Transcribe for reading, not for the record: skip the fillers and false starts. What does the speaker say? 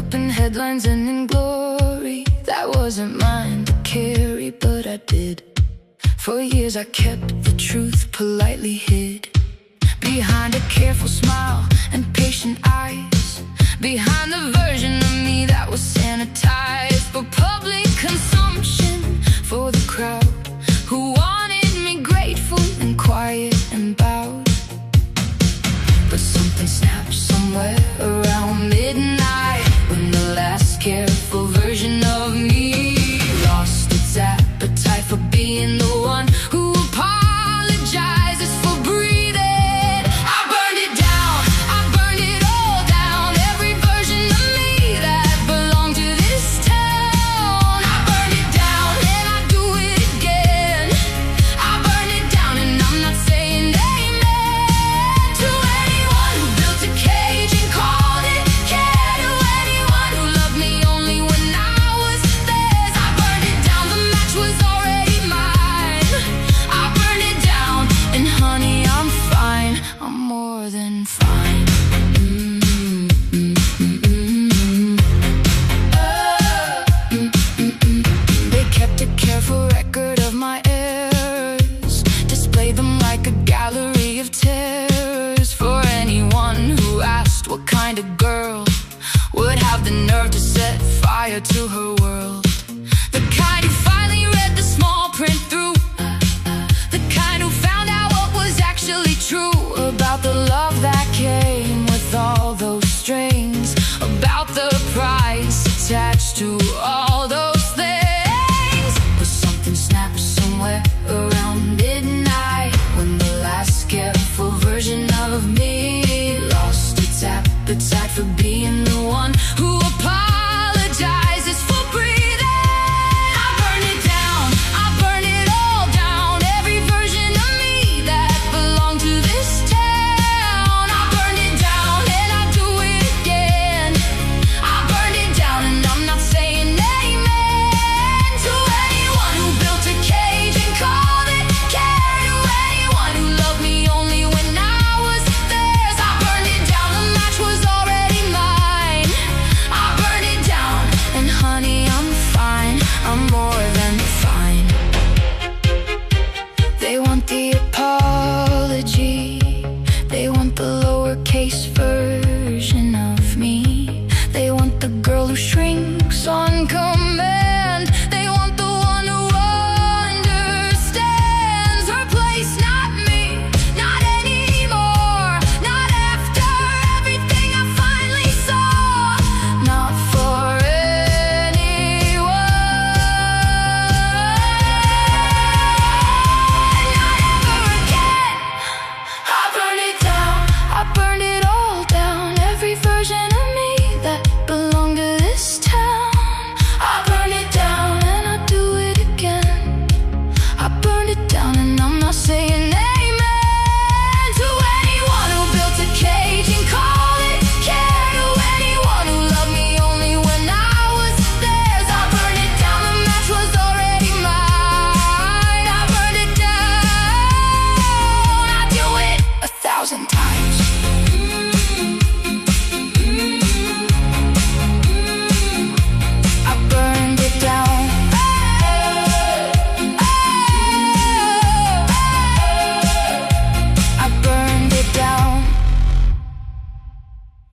up in headlines and in glory. That wasn't mine to carry, but I did. For years I kept the truth politely hid, behind a careful smile and patient eyes, behind the version of me that was sanitized for public consumption, for the crowd who wanted me grateful and quiet and bowed. But something snapped somewhere around midnight, when the last careful version of me lost its appetite for being the one who apologizes for breathing. I burned it down, I burned it all down, every version of me that belonged to this town. I burned it down and I do it again. I burned it down and I'm not saying amen to anyone who built a cage and called it care, to anyone who loved me only when I was theirs. I burned it down, the match was already mine. I burned it down, and honey, I'm fine. I'm more than fine. They kept a careful record of my errors, displayed them like a gallery of terrors, for anyone who asked what kind of girl would have the nerve to set fire to her world. The kind who finally read the small print through, the kind who found out what was actually true about the love that came with all those strings, about the price attached to